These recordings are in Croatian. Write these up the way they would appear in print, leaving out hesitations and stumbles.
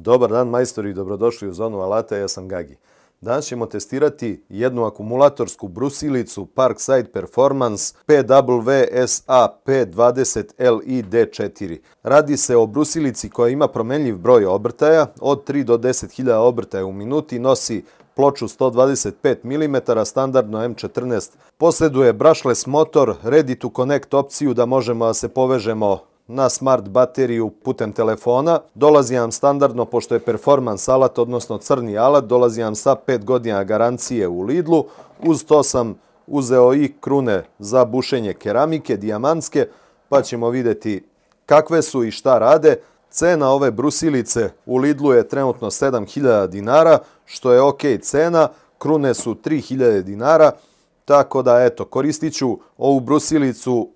Dobar dan majstori, dobrodošli u Zonu alata, ja sam Gagi. Danas ćemo testirati jednu akumulatorsku brusilicu Parkside Performance PWSA P20LID4. Radi se o brusilici koja ima promenljiv broj obrtaja, od 3 do 10.000 obrtaja u minuti, nosi ploču 125 mm, standardno M14. Posjeduje brushless motor, ready to connect opciju da možemo da se povežemo na smart bateriju putem telefona. Dolazi nam standardno, pošto je performance alat, odnosno crni alat, dolazi nam sa 5 godina garancije u Lidlu. Uz to sam uzeo i krune za bušenje keramike, dijamantske, pa ćemo vidjeti kakve su i šta rade. Cena ove brusilice u Lidlu je trenutno 7.000 dinara, što je ok cena. Krune su 3.000 dinara, tako da eto, koristit ću ovu brusilicu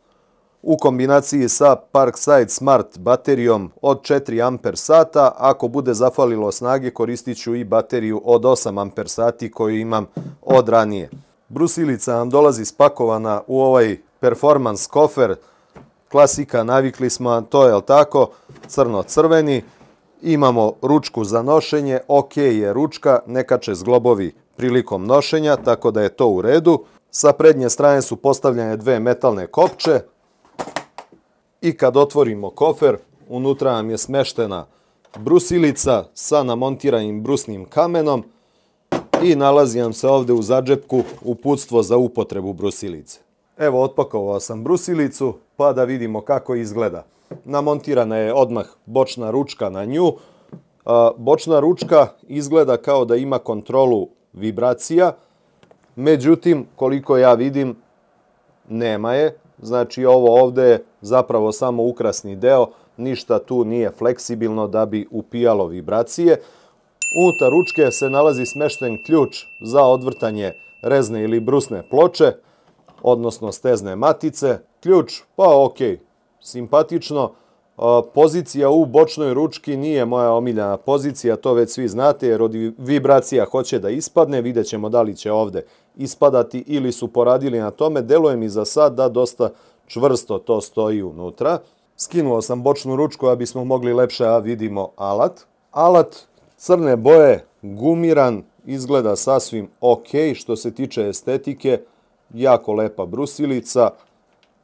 u kombinaciji sa Parkside Smart baterijom od 4 Ah. Ako bude zafalilo snage, koristit ću i bateriju od 8 Ah koju imam od ranije. Brusilica nam dolazi spakovana u ovaj performance kofer. Klasika, navikli smo, to je tako, crno-crveni. Imamo ručku za nošenje, ok je ručka, ne kače zglobovi prilikom nošenja, tako da je to u redu. Sa prednje strane su postavljene dve metalne kopče. I kad otvorimo kofer, unutra nam je smeštena brusilica sa namontiranim brusnim kamenom i nalazi nam se ovdje u zadžepku uputstvo za upotrebu brusilice. Evo, otpakovao sam brusilicu pa da vidimo kako izgleda. Namontirana je odmah bočna ručka na nju. Bočna ručka izgleda kao da ima kontrolu vibracija, međutim, koliko ja vidim, nema je. Znači, ovo ovdje je zapravo samo ukrasni deo, ništa tu nije fleksibilno da bi upijalo vibracije. Unutar ručke se nalazi smešten ključ za odvrtanje rezne ili brusne ploče, odnosno stezne matice. Ključ, pa ok, simpatično. Pozicija u bočnoj ručki nije moja omiljena pozicija, to već svi znate, jer od vibracija hoće da ispadne. Vidjet ćemo da li će ovdje ispadati ili su poradili na tome. Deluje mi za sad da dosta čvrsto to stoji unutra. Skinuo sam bočnu ručku da bismo mogli lepše da vidimo alat. Alat crne boje, gumiran, izgleda sasvim ok što se tiče estetike. Jako lepa brusilica,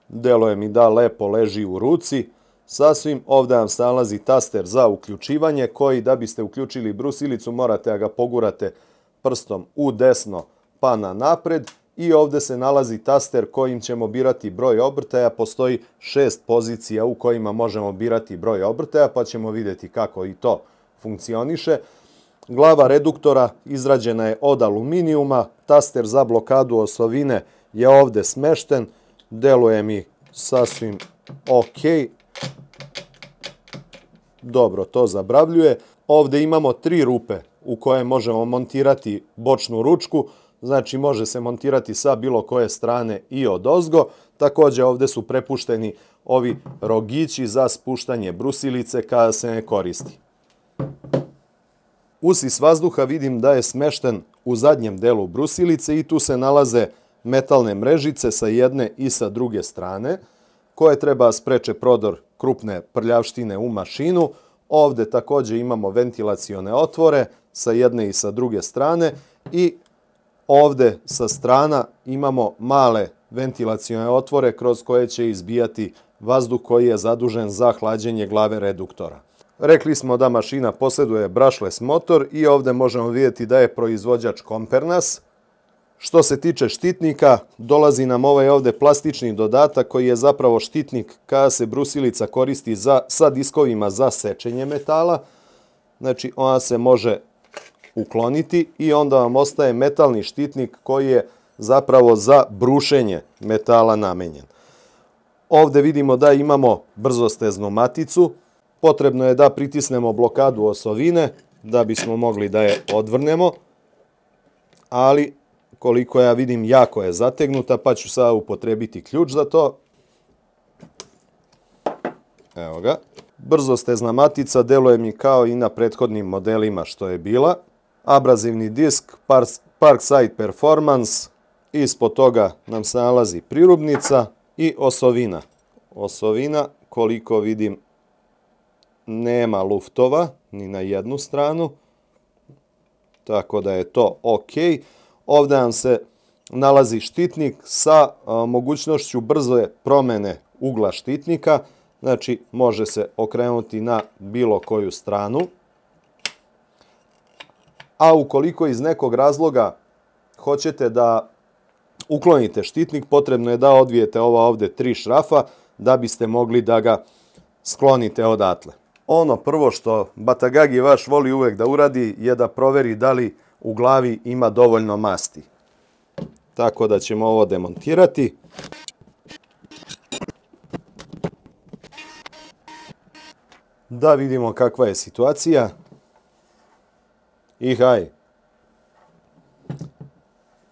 deluje mi da lepo leži u ruci. Sasvim, ovdje nam se nalazi taster za uključivanje, koji da biste uključili brusilicu morate da ga pogurate prstom u desno pa na napred. I ovdje se nalazi taster kojim ćemo birati broj obrtaja. Postoji 6 pozicija u kojima možemo birati broj obrtaja, pa ćemo vidjeti kako i to funkcioniše. Glava reduktora izrađena je od aluminijuma. Taster za blokadu osovine je ovdje smešten. Deluje mi sasvim ok. Dobro, to zabravljuje. Ovdje imamo 3 rupe u koje možemo montirati bočnu ručku. Znači, može se montirati sa bilo koje strane i odozgo. Također ovdje su prepušteni ovi rogići za spuštanje brusilice kada se ne koristi. Usis vazduha vidim da je smešten u zadnjem delu brusilice i tu se nalaze metalne mrežice sa jedne i sa druge strane, koje treba spreče prodor krupne prljavštine u mašinu. Ovdje također imamo ventilacione otvore sa jedne i sa druge strane i ovdje sa strana imamo male ventilacione otvore kroz koje će izbijati vazduh koji je zadužen za hlađenje glave reduktora. Rekli smo da mašina posjeduje brushless motor i ovdje možemo vidjeti da je proizvođač Compernas. Što se tiče štitnika, dolazi nam ovaj ovdje plastični dodatak koji je zapravo štitnik kada se brusilica koristi sa diskovima za sečenje metala. Znači, ona se može ukloniti i onda vam ostaje metalni štitnik koji je zapravo za brušenje metala namenjen. Ovdje vidimo da imamo brzosteznu maticu. Potrebno je da pritisnemo blokadu osovine da bismo mogli da je odvrnemo, ali koliko ja vidim, jako je zategnuta, pa ću sada upotrebiti ključ za to. Evo ga. Brzostezna matica deluje mi kao i na prethodnim modelima što je bila. Abrazivni disk Parkside Performance. Ispod toga nam se nalazi prirubnica i osovina. Osovina, koliko vidim, nema luftova, ni na jednu stranu, tako da je to ok. Ovdje nam se nalazi štitnik sa mogućnošću brze promjene ugla štitnika, znači može se okrenuti na bilo koju stranu. A ukoliko iz nekog razloga hoćete da uklonite štitnik, potrebno je da odvijete ova ovdje 3 šrafa da biste mogli da ga sklonite odatle. Ono prvo što Batagagi vaš voli uvek da uradi je da proveri da li u glavi ima dovoljno masti. Tako da ćemo ovo demontirati. Da vidimo kakva je situacija. I haj.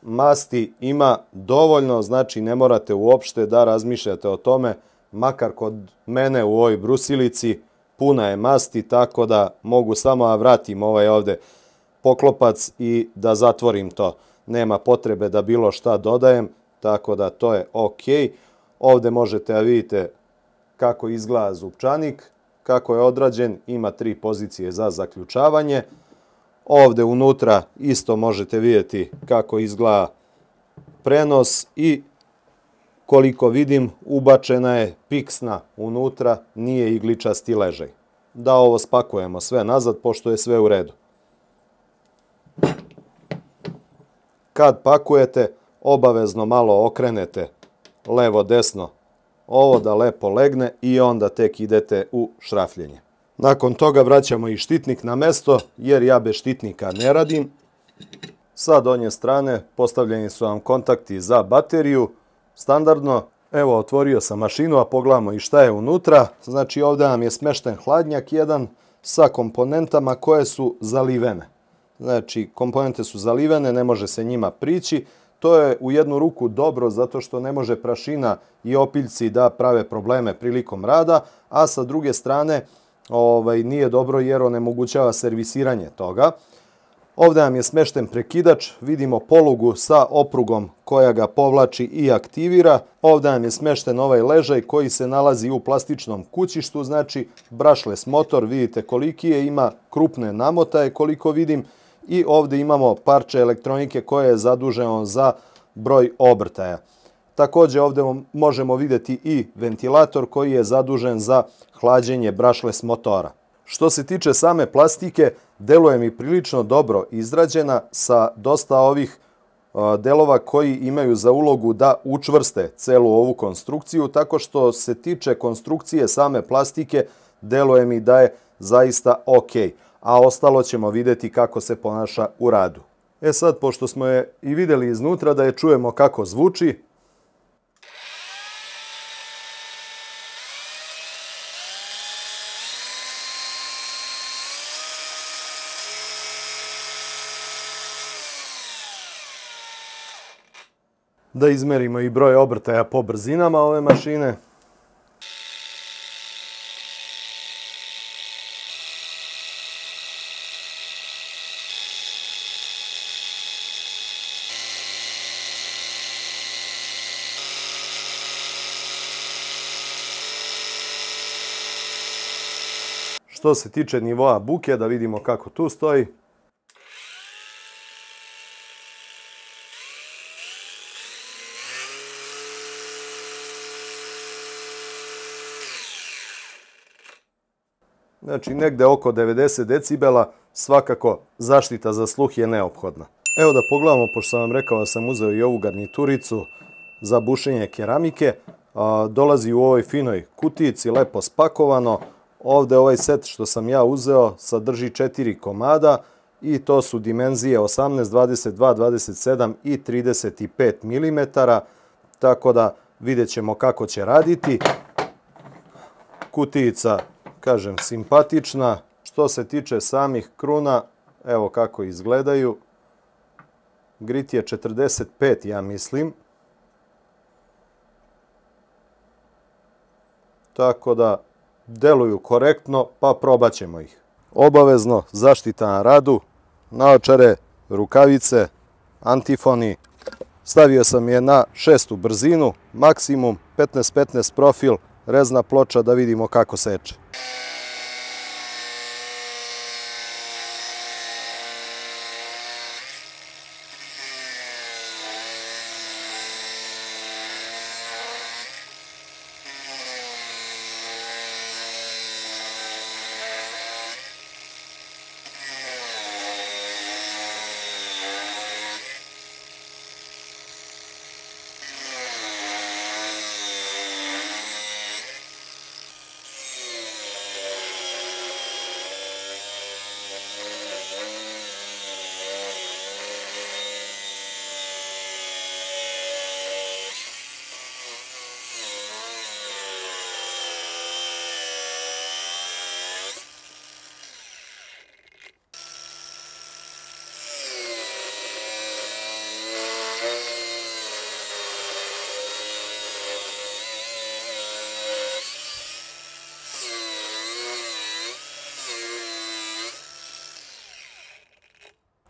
Masti ima dovoljno, znači ne morate uopšte da razmišljate o tome, makar kod mene u ovoj brusilici puna je masti, tako da mogu samo da vratim ovaj ovdje poklopac i da zatvorim to. Nema potrebe da bilo šta dodajem, tako da to je ok. Ovdje možete da vidite kako izgleda zupčanik, kako je odrađen, ima 3 pozicije za zaključavanje. Ovdje unutra isto možete vidjeti kako izgleda prenos i koliko vidim ubačena je piksna unutra, nije igličasti ležaj. Da ovo spakujemo sve nazad pošto je sve u redu. Kad pakujete, obavezno malo okrenete levo desno ovo da lepo legne i onda tek idete u šrafljenje. Nakon toga vraćamo i štitnik na mesto jer ja bez štitnika ne radim. Sa donje strane postavljeni su vam kontakti za bateriju. Standardno, evo otvorio sam mašinu, a pogledamo i šta je unutra. Znači ovdje nam je smešten hladnjak jedan sa komponentama koje su zalivene. Znači komponente su zalivene, ne može se njima prići. To je u jednu ruku dobro zato što ne može prašina i opiljci da prave probleme prilikom rada, a sa druge strane nije dobro jer onemogućava servisiranje toga. Ovdje nam je smešten prekidač, vidimo polugu sa oprugom koja ga povlači i aktivira. Ovdje nam je smešten ovaj ležaj koji se nalazi u plastičnom kućištu, znači brushless motor, vidite koliki je, ima krupne namotaje koliko vidim i ovdje imamo parče elektronike koje je zaduženo za broj obrtaja. Također ovdje možemo vidjeti i ventilator koji je zadužen za hlađenje brushless motora. Što se tiče same plastike, deluje mi prilično dobro izrađena sa dosta ovih delova koji imaju za ulogu da učvrste celu ovu konstrukciju, tako što se tiče konstrukcije same plastike, deluje mi da je zaista ok, a ostalo ćemo vidjeti kako se ponaša u radu. E sad, pošto smo je i vidjeli iznutra, da je čujemo kako zvuči. Da izmerimo i broj obrtaja po brzinama ove mašine. Što se tiče nivoa buke, da vidimo kako tu stoji. Znači negde oko 90 decibela, svakako zaštita za sluh je neophodna. Evo da pogledamo, pošto sam vam rekao da sam uzeo i ovu garnituricu za bušenje keramike. Dolazi u ovoj finoj kutijici, lepo spakovano. Ovdje ovaj set što sam ja uzeo sadrži 4 komada i to su dimenzije 18, 22, 27 i 35 mm. Tako da vidjet ćemo kako će raditi. Kutijica, kažem, simpatična. Što se tiče samih kruna, evo kako izgledaju. Grit je 45, ja mislim. Tako da deluju korektno, pa probat ćemo ih. Obavezno zaštita na radu, naočare, rukavice, antifoni. Stavio sam je na 6. brzinu, maksimum 15-15 profil, rezna ploča da vidimo kako seče.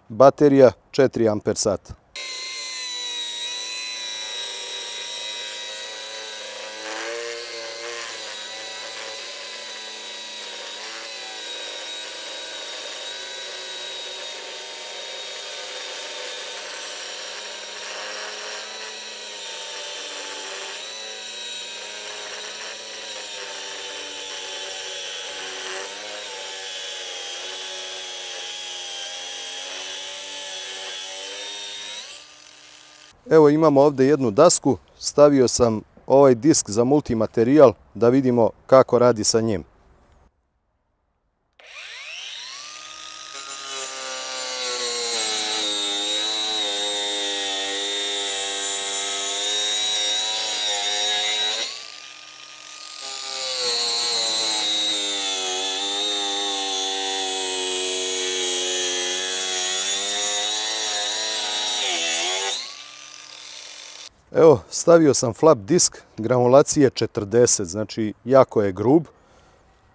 baterija 4 amper sata. Evo imamo ovdje jednu dasku, stavio sam ovaj disk za multimaterijal da vidimo kako radi sa njim. Evo, stavio sam flap disk granulacije 40, znači jako je grub.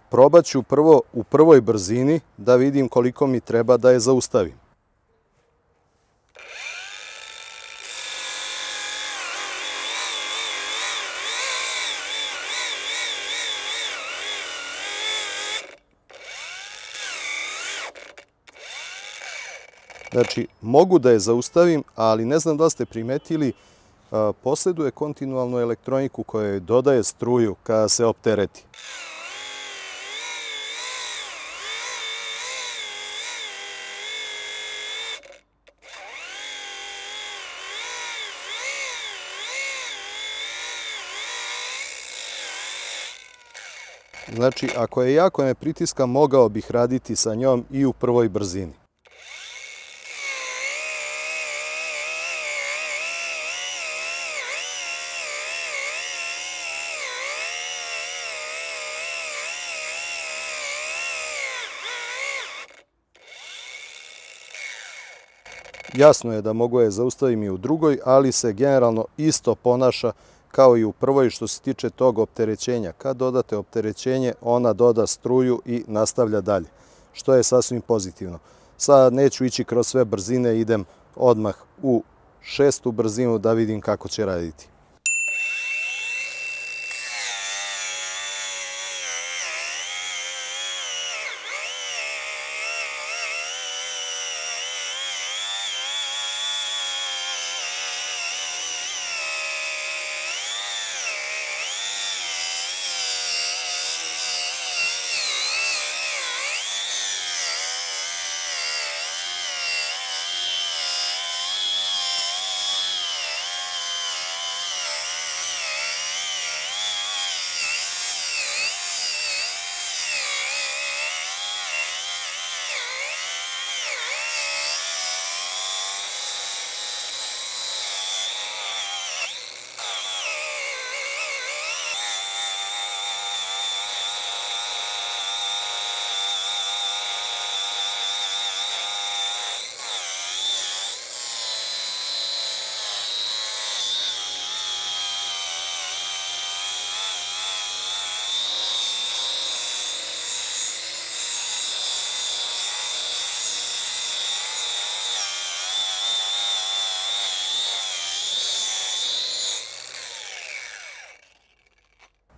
Probat ću prvo u prvoj brzini da vidim koliko mi treba da je zaustavim. Znači, mogu da je zaustavim, ali ne znam da li ste primetili, posjeduje kontinualnu elektroniku koja dodaje struju kada se optereti. Znači, ako je jako ne pritiskam, mogao bih raditi sa njom i u prvoj brzini. Jasno je da mogu je zaustavim i u drugoj, ali se generalno isto ponaša kao i u prvoj što se tiče tog opterećenja. Kad dodate opterećenje, ona doda struju i nastavlja dalje, što je sasvim pozitivno. Sad neću ići kroz sve brzine, idem odmah u 6. brzinu da vidim kako će raditi.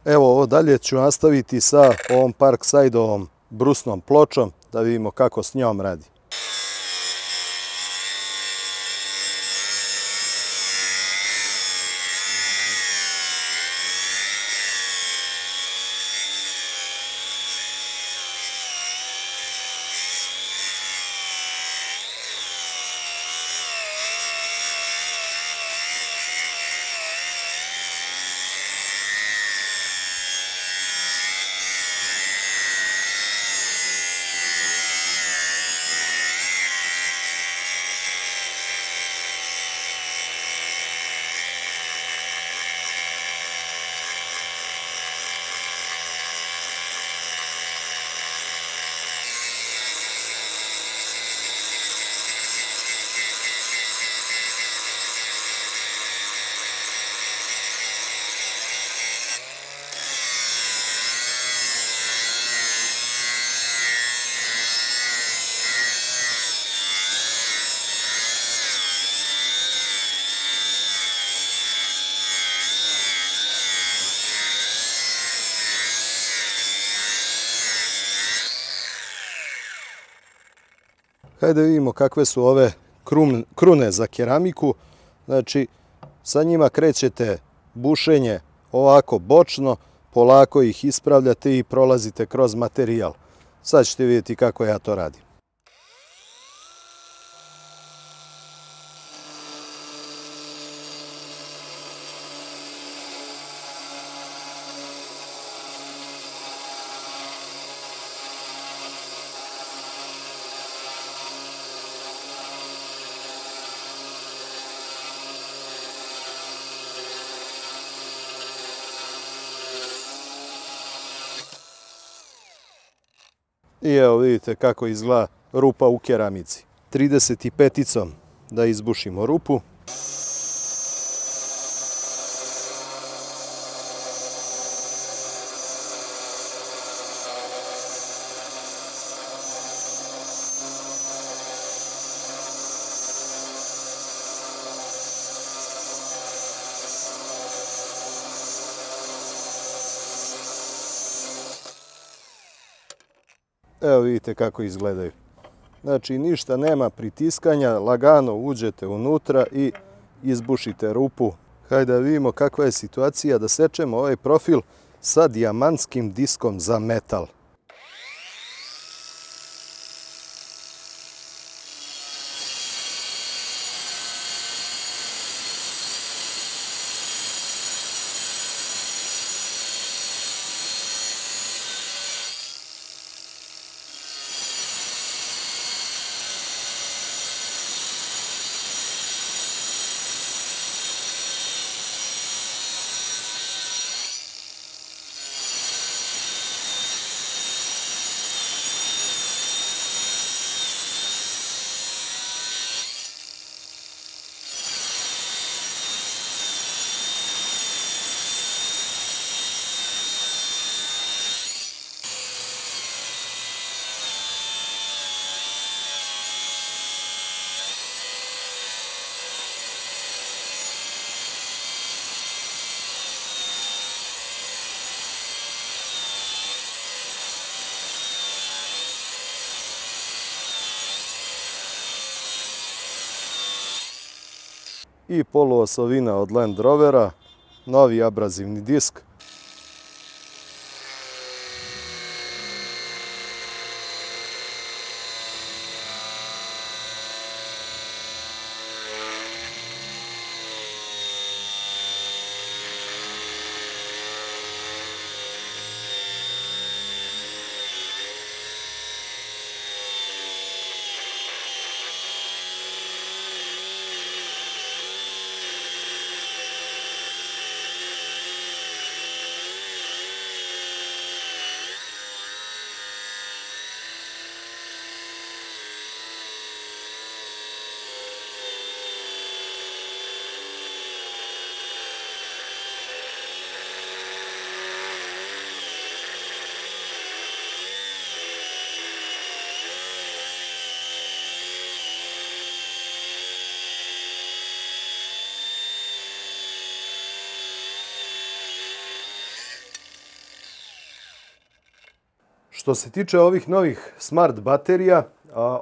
Evo, ovo dalje ću nastaviti sa ovom Parkside-ovom brusnom pločom da vidimo kako s njom radi. Hajde da vidimo kakve su ove krune za keramiku. Znači, sa njima krećete bušenje ovako bočno, polako ih ispravljate i prolazite kroz materijal. Sad ćete vidjeti kako ja to radim. I evo vidite kako izgleda rupa u keramici. 35-icom da izbušimo rupu. Evo vidite kako izgledaju. Znači ništa nema pritiskanja, lagano uđete unutra i izbušite rupu. Hajde da vidimo kakva je situacija da sečemo ovaj profil sa dijamantskim diskom za metal. I poluosovina od Land Rovera, novi abrazivni disk. Što se tiče ovih novih smart baterija,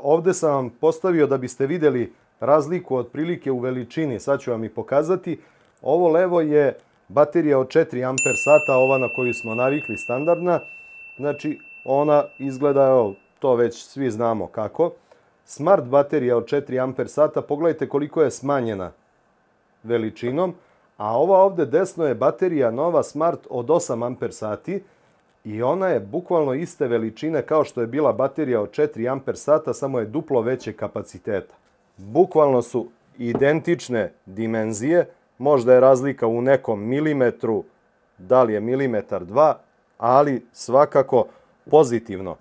ovdje sam vam postavio da biste vidjeli razliku otprilike u veličini. Sad ću vam i pokazati. Ovo levo je baterija od 4 amper sata, ova na koju smo navikli standardna. Znači ona izgleda, evo, to već svi znamo kako. Smart baterija od 4 amper sata, pogledajte koliko je smanjena veličinom. A ova ovdje desno je baterija nova smart od 8 amper sati. I ona je bukvalno iste veličine kao što je bila baterija od 4 amper sata, samo je duplo veće kapaciteta. Bukvalno su identične dimenzije, možda je razlika u nekom milimetru, da li je milimetar, dva, ali svakako pozitivno.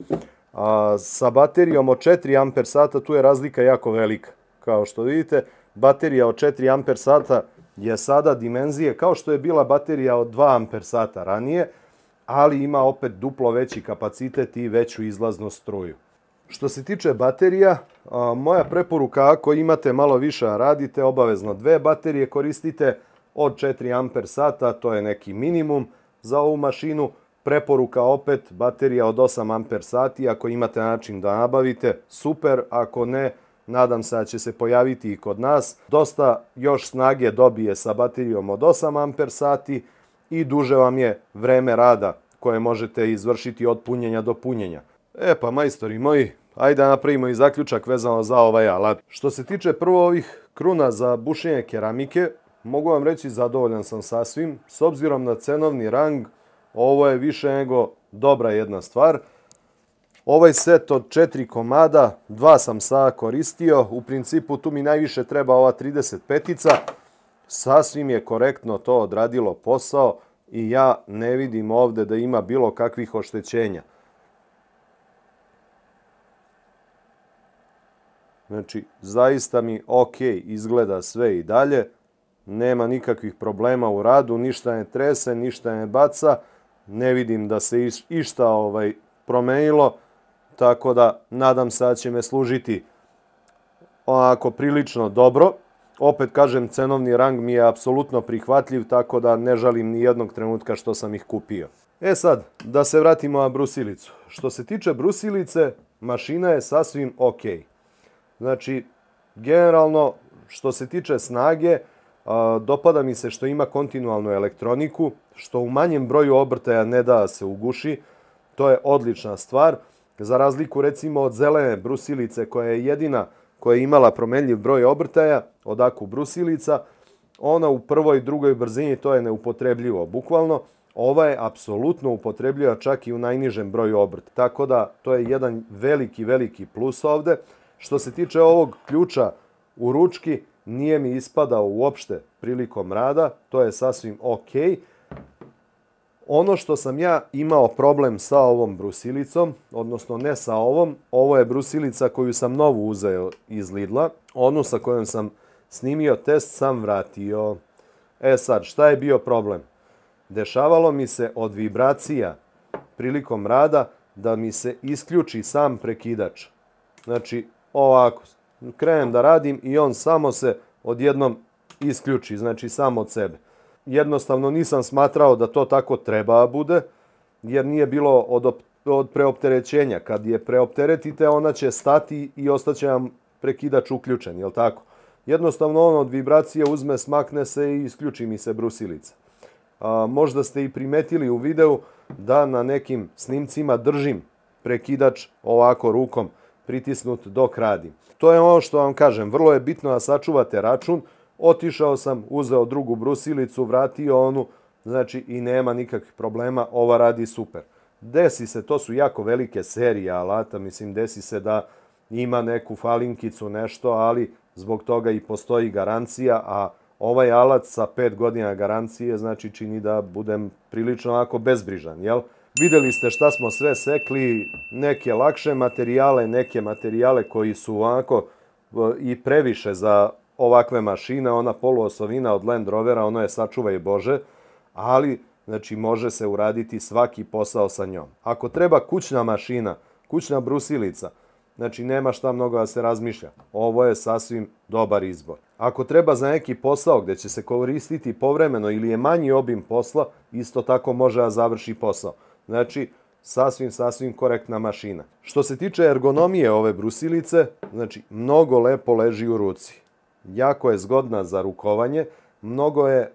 Sa baterijom od 4 amper sata tu je razlika jako velika. Kao što vidite, baterija od 4 amper sata je sada dimenzije kao što je bila baterija od 2 amper sata ranije, ali ima opet duplo veći kapacitet i veću izlaznu struju. Što se tiče baterija, moja preporuka, ako imate malo više a radite, obavezno 2 baterije koristite od 4 amper sata, to je neki minimum za ovu mašinu. Preporuka opet, baterija od 8 amper sati, ako imate način da nabavite, super, ako ne, nadam se da će se pojaviti i kod nas. Dosta još snage dobije sa baterijom od 8 amper sati i duže vam je vreme rada koje možete izvršiti od punjenja do punjenja. Pa majstori moji, ajde da napravimo i zaključak vezano za ovaj alat. Što se tiče prvo ovih kruna za bušenje keramike, mogu vam reći zadovoljan sam sasvim. S obzirom na cenovni rang, ovo je više nego dobra jedna stvar. Ovaj set od 4 komada, 2 sam sada koristio. U principu tu mi najviše treba ova 35-ica. Sasvim je korektno to odradilo posao i ja ne vidim ovde da ima bilo kakvih oštećenja. Znači, zaista mi ok izgleda sve i dalje. Nema nikakvih problema u radu, ništa ne trese, ništa ne baca. Ne vidim da se išta promenilo, tako da nadam se da će me služiti onako prilično dobro. Opet kažem, cenovni rang mi je apsolutno prihvatljiv, tako da ne žalim ni jednog trenutka što sam ih kupio. Sad, da se vratimo na brusilicu. Što se tiče brusilice, mašina je sasvim ok. Znači, generalno, što se tiče snage, dopada mi se što ima kontinualnu elektroniku, što u manjem broju obrtaja ne da se uguši. To je odlična stvar. Za razliku recimo od zelene brusilice koja je jedina koja je imala promenljiv broj obrtaja, od Aku brusilica, ona u prvoj i drugoj brzini to je neupotrebljivo. Bukvalno, ova je apsolutno upotrebljiva čak i u najnižem broju obrta. Tako da to je jedan veliki plus ovde. Što se tiče ovog ključa u ručki, nije mi ispadao uopšte prilikom rada, to je sasvim ok. Ono što sam ja imao problem sa ovom brusilicom, odnosno ne sa ovom, ovo je brusilica koju sam novu uzeo iz Lidla, onu sa kojom sam snimio test sam vratio. Sad, šta je bio problem? Dešavalo mi se od vibracija prilikom rada da mi se isključi sam prekidač. Znači, ovako, krenem da radim i on samo se odjednom isključi, znači sam od sebe. Jednostavno nisam smatrao da to tako treba bude, jer nije bilo od preopterećenja. Kad je preopteretite, ona će stati i ostaće vam prekidač uključen, jel tako? Jednostavno on od vibracije uzme, smakne se i isključi mi se brusilica. Možda ste i primetili u videu da na nekim snimcima držim prekidač ovako rukom pritisnut dok radim. To je ono što vam kažem, vrlo je bitno da sačuvate račun. Otišao sam, uzeo drugu brusilicu, vratio onu, znači i nema nikakvih problema, ova radi super. Desi se, to su jako velike serije alata, mislim desi se da ima neku falinkicu, nešto, ali zbog toga i postoji garancija, a ovaj alat sa 5 godina garancije, znači čini da budem prilično ovako bezbrižan, jel? Videli ste šta smo sve sekli, neke lakše materijale, neke materijale koji su ovako i previše za ovakve mašine, ona poluosovina od Land Rovera, ono je sačuvaj Bože, ali znači može se uraditi svaki posao sa njom. Ako treba kućna mašina, kućna brusilica, znači nema šta mnogo da se razmišlja. Ovo je sasvim dobar izbor. Ako treba za neki posao gde će se koristiti povremeno ili je manji obim posla, isto tako može da završi posao. Znači, sasvim korektna mašina. Što se tiče ergonomije ove brusilice, znači mnogo lepo leži u ruci. Jako je zgodna za rukovanje, mnogo je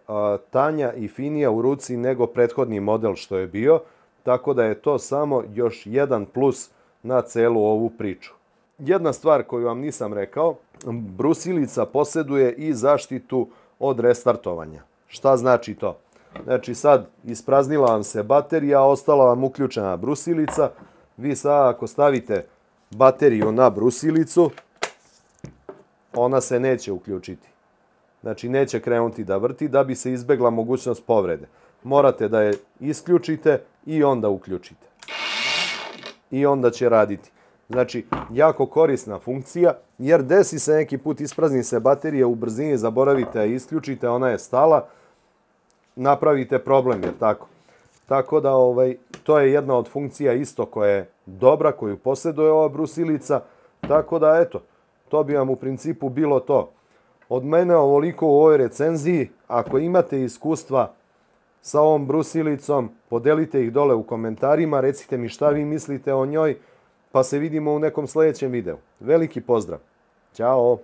tanja i finija u ruci nego prethodni model što je bio, tako da je to samo još jedan plus na celu ovu priču. Jedna stvar koju vam nisam rekao, brusilica posjeduje i zaštitu od restartovanja. Šta znači to? Znači sad ispraznila vam se baterija, ostala vam uključena brusilica. Vi sad ako stavite bateriju na brusilicu, ona se neće uključiti. Znači neće krenuti da vrti da bi se izbegla mogućnost povrede. Morate da je isključite i onda uključite. I onda će raditi. Znači, jako korisna funkcija, jer desi se neki put, isprazni se baterija u brzini, zaboravite, isključite, ona je stala, napravite problem, jer tako. Tako da to je jedna od funkcija isto koja je dobra, koju posjeduje ova brusilica, tako da eto, to bi vam u principu bilo to. Od mene ovoliko u ovoj recenziji, ako imate iskustva sa ovom brusilicom. Podelite ih dole u komentarima, recite mi šta vi mislite o njoj, pa se vidimo u nekom sljedećem videu. Veliki pozdrav! Ćao!